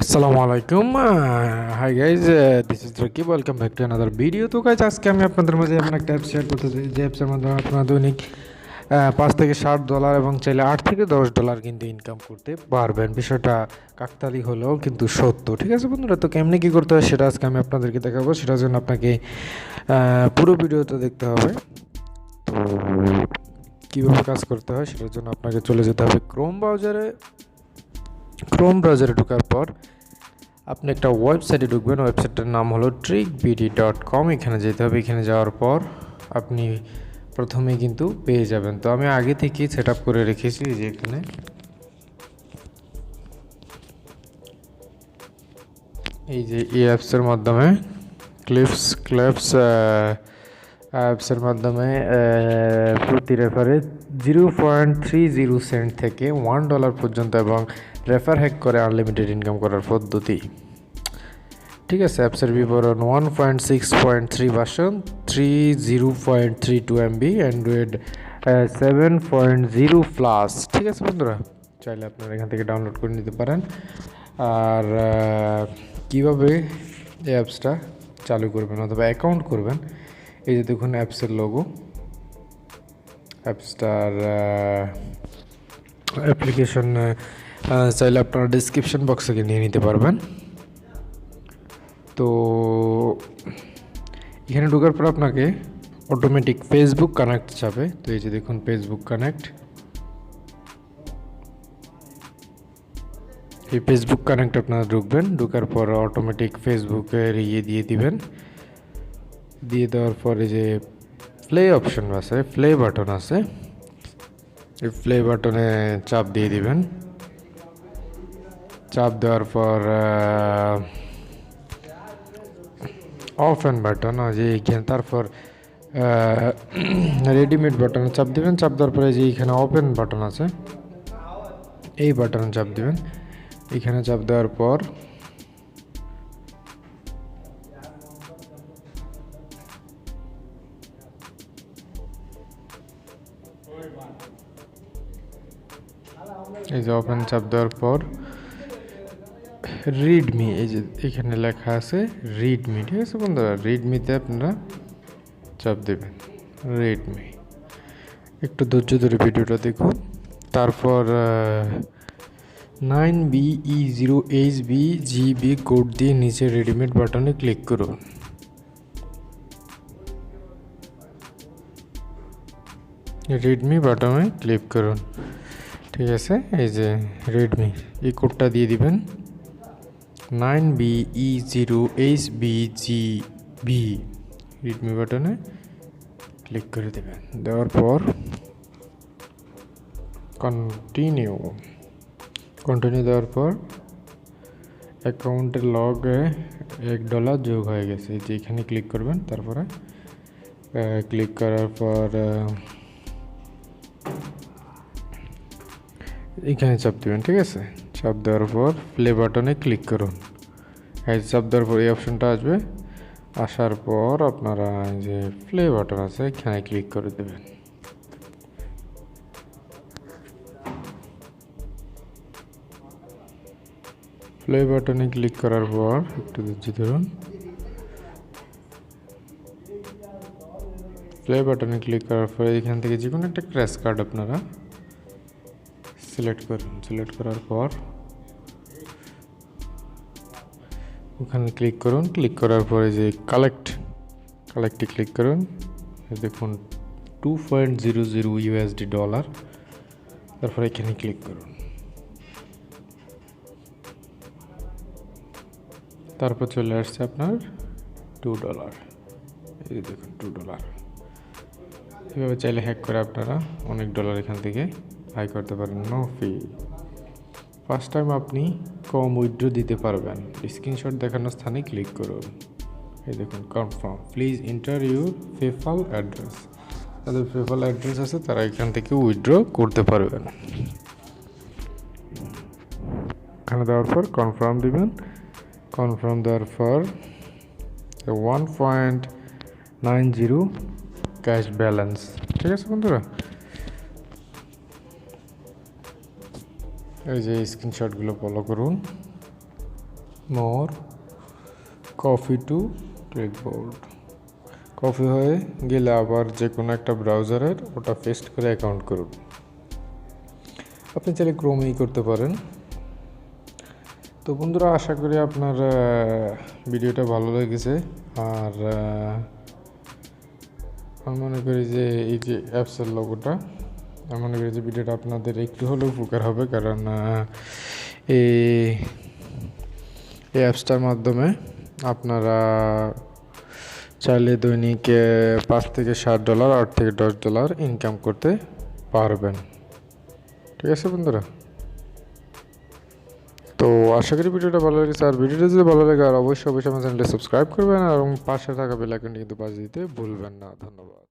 আসসালামু আলাইকুম। Hi guys, this is Rakib. Welcome back to another video. তো গাইজ, আজকে আমি আপনাদের মাঝে এমন একটা অ্যাপ শেয়ার করতে চাই যে অ্যাপসের মাধ্যমে আপনারা দৈনিক $5 থেকে $7 এবং চাইলে $8 থেকে $10 কিন্তু ইনকাম করতে পারবেন। বিষয়টা কাকতালি হলেও কিন্তু সত্য। ঠিক আছে বন্ধুরা, তো কেমনি কী করতে হয় সেটা আজকে আমি আপনাদেরকে দেখাবো। সেটার জন্য আপনাকে পুরো ভিডিওটা দেখতে হবে। তো কীভাবে কাজ করতে হয় সেটার জন্য আপনাকে চলে যেতে হবে ক্রোম ব্রাউজারে ঢোকার পর আপনি একটা ওয়েবসাইটে ঢুকবেন। ওয়েবসাইটটার নাম হলো trickbd.com। এখানে যেতে হবে। এখানে যাওয়ার পর আপনি প্রথমেই কিন্তু পেয়ে যাবেন। তো আমি আগে থেকেই সেট আপ করে রেখেছি যে এখানে এই যে অ্যাপসের মাধ্যমে ক্লিপস অ্যাপসের মাধ্যমে প্রতি রেফারে 0.30 সেন্ট থেকে $1 পর্যন্ত এবং রেফার হ্যাক করে আনলিমিটেড ইনকাম করার পদ্ধতি। ঠিক আছে, অ্যাপসের বিবরণ 1.6.3 ভার্সন, 30.32 MB, অ্যান্ড্রয়েড 7.0 প্লাস। ঠিক আছে বন্ধুরা, চাইলে আপনারা এখান থেকে ডাউনলোড করে নিতে পারেন। আর কীভাবে এই অ্যাপসটা চালু করবেন অথবা অ্যাকাউন্ট করবেন, এই যে দেখুন অ্যাপসের লোগো। অ্যাপসটার অ্যাপ্লিকেশন চাইলে আপনারা ডিসক্রিপশন বক্স থেকে নিয়ে নিতে পারবেন। তো এখানে ঢোকার পর আপনাকে অটোমেটিক ফেসবুক কানেক্ট যাবে। তো এই যে দেখুন ফেসবুক কানেক্ট। এই ফেসবুক কানেক্ট আপনারা ঢুকবেন। ঢোকার পর অটোমেটিক ফেসবুকের দিয়ে দিবেন। দিয়ে দেওয়ার পরে যে প্লে অপশন আছে, প্লে বাটন আছে, এই প্লে বাটনে চাপ দিয়ে দিবেন। চাপ দেওয়ার পর ওপেন বাটন যে এইখানে, তারপর রেডিমেড বাটনে চাপ দিবেন। চাপ দেওয়ার পরে যে এইখানে ওপেন বাটন আছে, এই বাটনে চাপ দিবেন। এখানে চাপ দেওয়ার পর এই যে ওপেন চাপ দেওয়ার পর রিডমি, এই যে এখানে লেখা আছে রিডমি। ঠিক আছে বন্ধুরা, রিডমিতে আপনারা চাপ দেবেন। রিডমি, একটু ধৈর্য ধরে ভিডিওটা দেখুন। তারপর 9BE0HBGB কোড দিয়ে নিচে রেডিমেড বাটনে ক্লিক করুন। রেডমি বাটনে ক্লিক করুন। ঠিক আছে, এই যে রেডমি, এই কোডটা দিয়ে দিবেন। 9BE0HBGB রেডমি বাটনে ক্লিক করে দেবেন। দেওয়ার পর কন্টিনিউ দেওয়ার পর অ্যাকাউন্টের লগে $1 যোগ হয়ে গেছে। যে এখানে ক্লিক করবেন। তারপরে ক্লিক করার পর এখানে চাপ দেবেন। ঠিক আছে, চাপ দেওয়ার পর প্লে বাটনে ক্লিক করুন। এই চাপ দেওয়ার পর এই অপশনটা আসবে। আসার পর আপনারা যে প্লে বাটন আছে এখানে ক্লিক করে দেবেন। প্লে বাটনে ক্লিক করার পর একটু ধৈর্য ধরুন। প্লে বাটনে ক্লিক করার পর এখান থেকে যে কোনো একটা ক্র্যাশ কার্ড আপনারা সিলেক্ট করুন। সিলেক্ট করার পর ওখানে ক্লিক করুন। ক্লিক করার পরে যে কালেক্টে ক্লিক করুন। দেখুন $2.00 তারপর এখানে ক্লিক করুন। তারপর চলে আসছে আপনার $2। এই দেখুন $2। এভাবে চাইলে হ্যাক করে আপনারা অনেক ডলার এখান থেকে হাই করতে পারেন, নো ফি। ফার্স্ট টাইম আপনি কম উইথড্র দিতে পারবেন। স্ক্রিনশট দেখানোর স্থানে ক্লিক করুন। এই দেখুন confirm, please enter your PayPal address. তাদের পেপ্যাল অ্যাড্রেস আছে, তারা এখান থেকে উইথড্র করতে পারবেন। এখানে দেওয়ার পর কনফার্ম দিবেন। কনফার্ম দেওয়ার পর 1.90 ক্যাশ ব্যালেন্স। ঠিক আছে বন্ধুরা, এই যে স্ক্রিনশটগুলো ফলো করুন। মোর কফি টু ক্লিকবোর্ড। কপি হয়ে গেলে আবার যে কোনো একটা ব্রাউজারের ওটা পেস্ট করে অ্যাকাউন্ট করুন। আপনি চাইলে ক্রোমেই করতে পারেন। তো বন্ধুরা, আশা করি আপনার ভিডিওটা ভালো লেগেছে। আর আমি মনে করি যে এই যে অ্যাপসের লোগোটা, আমি মনে করি যে ভিডিওটা আপনাদের একটু হলেও উপকার হবে, কারণ এই অ্যাপসটার মাধ্যমে আপনারা চাইলে দৈনিক $5 থেকে $7, $8 থেকে $10 ইনকাম করতে পারবেন। ঠিক আছে বন্ধুরা, তো আশা করি ভিডিওটা ভালো লেগেছে। আর ভিডিওটা যদি ভালো লাগে আর অবশ্যই আমার চ্যানেলটা সাবস্ক্রাইব করবেন এবং পাশে থাকা বেল আইকনটি কিন্তু বাজিয়ে দিতে ভুলবেন না। ধন্যবাদ।